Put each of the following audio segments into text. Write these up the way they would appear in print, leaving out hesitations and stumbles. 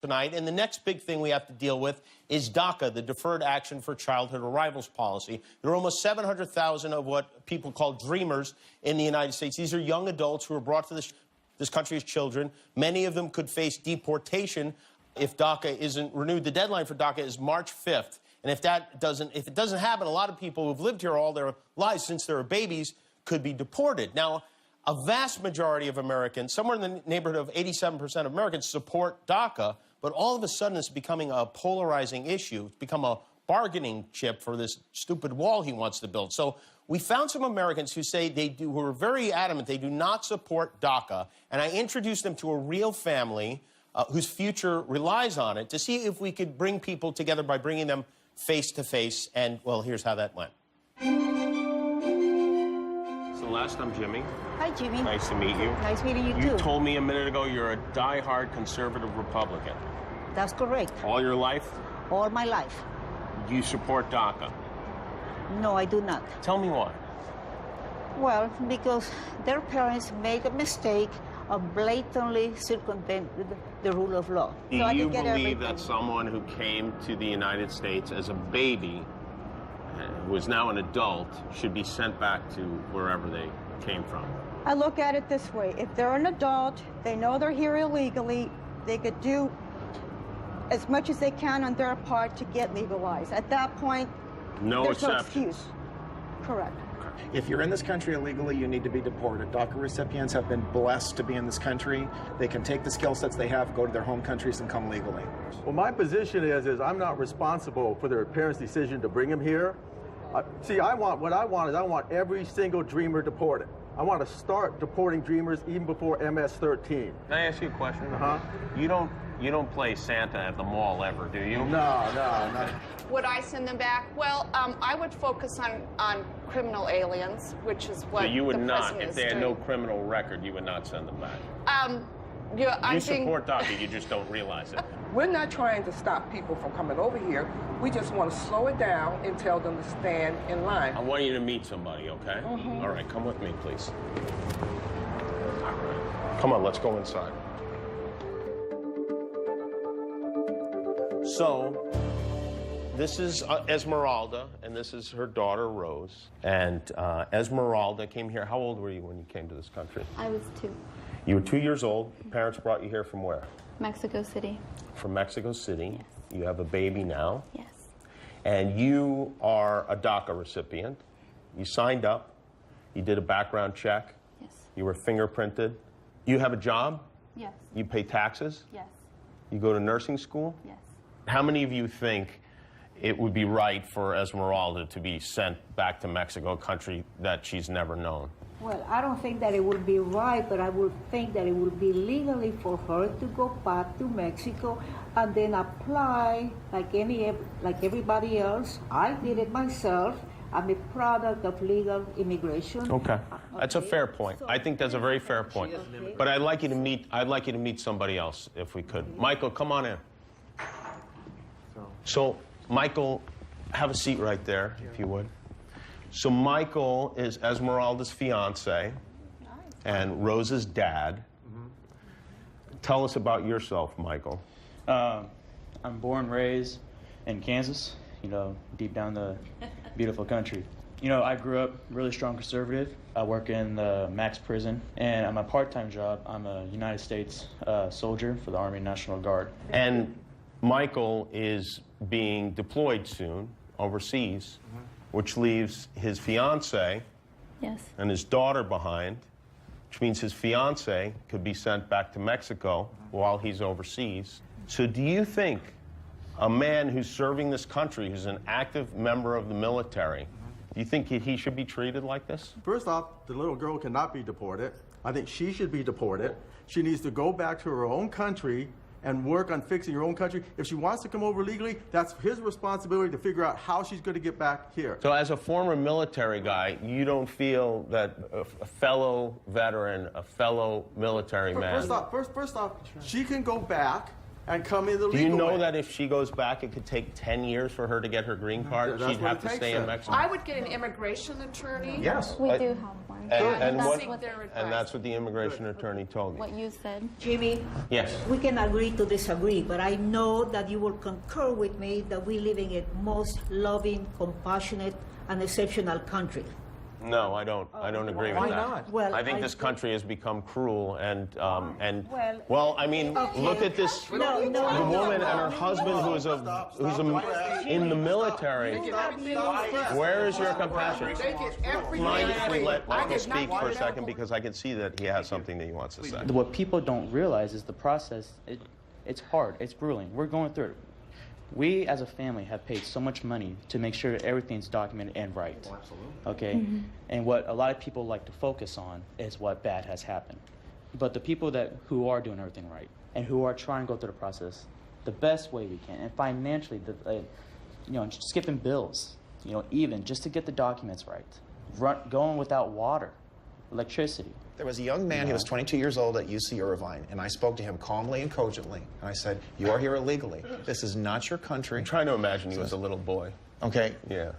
tonight. And the next big thing we have to deal with is DACA, the Deferred Action for Childhood Arrivals policy. There are almost 700,000 of what people call dreamers in the United States. These are young adults who were brought to this country as children. Many of them could face deportation if DACA isn't renewed. The deadline for DACA is March 5th. And if it doesn't happen, a lot of people who've lived here all their lives since they were babies could be deported. Now, a vast majority of Americans, somewhere in the neighborhood of 87% of Americans, support DACA, but all of a sudden it's becoming a polarizing issue. It's become a bargaining chip for this stupid wall he wants to build. So we found some Americans who say who are very adamant they do not support DACA, and I introduced them to a real family whose future relies on it to see if we could bring people together by bringing them face to face, and, well, here's how that went. Celeste, I'm Jimmy. Hi, Jimmy. Nice to meet you. Nice meeting you, too. You told me a minute ago you're a die-hard conservative Republican. That's correct. All your life? All my life. Do you support DACA? No, I do not. Tell me why. Well, because their parents made a mistake of blatantly circumvent the rule of law. Do you believe that someone who came to the United States as a baby, who is now an adult, should be sent back to wherever they came from? I look at it this way. If they're an adult, they know they're here illegally, they could do as much as they can on their part to get legalized. At that point, there's no excuse. Correct. If you're in this country illegally, you need to be deported. DACA recipients have been blessed to be in this country. They can take the skill sets they have, go to their home countries, and come legally. Well, my position is I'm not responsible for their parents' decision to bring them here. See, I want every single dreamer deported. I want to start deporting dreamers even before MS-13. Can I ask you a question? Uh-huh. You don't play Santa at the mall ever, do you? No. Would I send them back? Well, I would focus on criminal aliens, which is what So you would the not, president if is they had doing. no criminal record, you would not send them back? I You think support DACA, you just don't realize it. We're not trying to stop people from coming over here. We just want to slow it down and tell them to stand in line. I want you to meet somebody, okay? Mm-hmm. All right, come with me, please. All right. Come on, let's go inside. So, this is Esmeralda, and this is her daughter, Rose. And Esmeralda came here. How old were you when you came to this country? I was 2. You were 2 years old. Parents brought you here from where? Mexico City. From Mexico City. Yes. You have a baby now. Yes. And you are a DACA recipient. You signed up. You did a background check. Yes. You were fingerprinted. You have a job. Yes. You pay taxes. Yes. You go to nursing school. Yes. How many of you think it would be right for Esmeralda to be sent back to Mexico, a country that she's never known? Well, I don't think that it would be right, but I would think that it would be legally for her to go back to Mexico and then apply like everybody else. I did it myself. I'm a product of legal immigration. Okay. That's a fair point. I think that's a very fair point. But I'd like you to meet somebody else if we could. Michael, come on in. So, Michael, have a seat right there, if you would. So Michael is Esmeralda's fiance and Rose's dad. Tell us about yourself, Michael. I'm born and raised in Kansas, deep down the beautiful country. I grew up really strong conservative. I work in the Max prison, and on my part-time job, I'm a United States soldier for the Army National Guard. And Michael is being deployed soon overseas, which leaves his fiance and his daughter behind, which means his fiance could be sent back to Mexico while he's overseas. So do you think a man who's serving this country, who's an active member of the military, do you think he should be treated like this? First off, the little girl cannot be deported. I think she should be deported. She needs to go back to her own country and work on fixing her own country. If she wants to come over legally, that's his responsibility to figure out how she's going to get back here. So as a former military guy, you don't feel that a fellow veteran, a fellow military man... First off, she can go back and come in the legal way. Do you know that if she goes back, it could take 10 years for her to get her green card? She'd have to stay in Mexico? I would get an immigration attorney. Yes. We do have one. And that's what the immigration attorney told me. What you said. Jimmy, Yes. we can agree to disagree, but I know that you will concur with me that we live in a most loving, compassionate, and exceptional country. No, I don't. I don't agree with Why that. not? Well, I think I this think- country has become cruel and Well- well, I mean, Okay. look at this. The woman and her husband who's in the military. Where is your compassion? Mind if we let Michael speak for a second, because I can see that he has something that he wants to say. What people don't realize is the process, it's hard, it's grueling. We're going through it. We as a family have paid so much money to make sure that everything's documented and right. Okay? And what a lot of people like to focus on is what bad has happened. But the people who are doing everything right and who are trying to go through the process the best way we can, and financially, skipping bills, even just to get the documents right, going without water, electricity. There was a young man, he was 22 years old at UC Irvine, and I spoke to him calmly and cogently. And I said, you are here illegally. This is not your country. I'm trying to imagine you as a little boy. Okay. Yeah.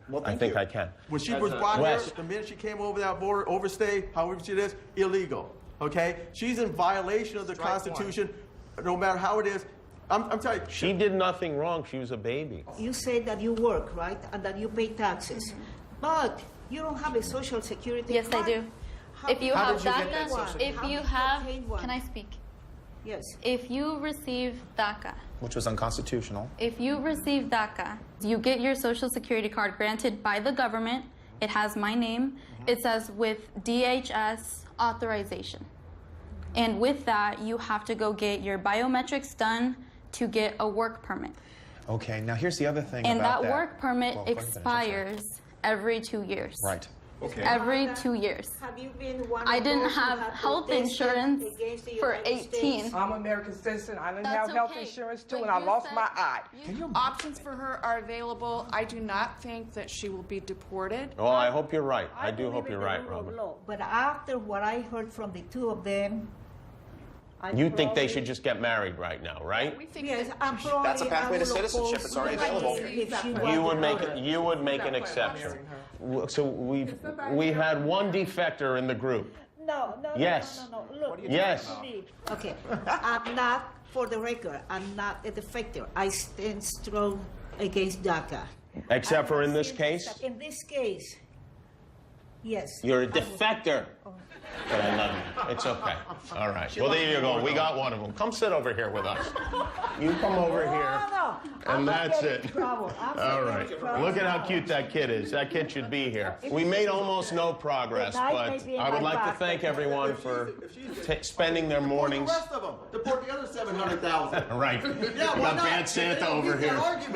Well, I think I can. When she was brought here, Wes. the minute she came over that border, overstay, however she is, illegal. Okay? She's in violation of the Constitution, no matter how it is. I'm telling you. She did nothing wrong. She was a baby. You say that you work, right, and that you pay taxes, but you don't have a social security Yes, card. I do. How If you how have did get that DACA, social- if how you did have, obtain one? can I speak? Yes. If you receive DACA, Which was unconstitutional. if you receive DACA, you get your social security card granted by the government. It has my name. It says with DHS authorization. And with that, you have to go get your biometrics done to get a work permit. Okay, now here's the other thing And about that work permit Well, go ahead and finish, I'm sorry. expires every 2 years. Right. Every 2 years. Have you been one I of didn't those who have have health protested insurance against the for United 18. States? I'm an American citizen. I didn't That's have health okay, insurance too, but and I you lost said my eye. Options for her are available. I do not think that she will be deported. Well, I hope you're right. I do believe hope in you're the right, rule of Robert. law. But after what I heard from the two of them, You think they should just get married right now, right? We think Yes, that I'm probably. That's a pathway to I will citizenship. oppose It's already my available. if she You would wanted make you would make an exception. So we had one defector in the group. No. Yes. No. Look. Yes. Okay. I'm not, for the record, I'm not a defector. I stand strong against DACA. Except for in this case, In this case, yes. you're a defector. But I love you. It's okay. All right. Well, there you go. We got one of them. Come sit over here with us. You come over here. No. And that's getting it. in trouble. I'm not All getting right. in trouble. Look at how cute that kid is. That kid should be here. We made almost no progress, The knife but may be in I would my like to back. thank everyone for spending their Deport mornings. the rest of them. Deport the other 700,000. Right. Yeah, We why got not? Bad Santa over You can't here. argue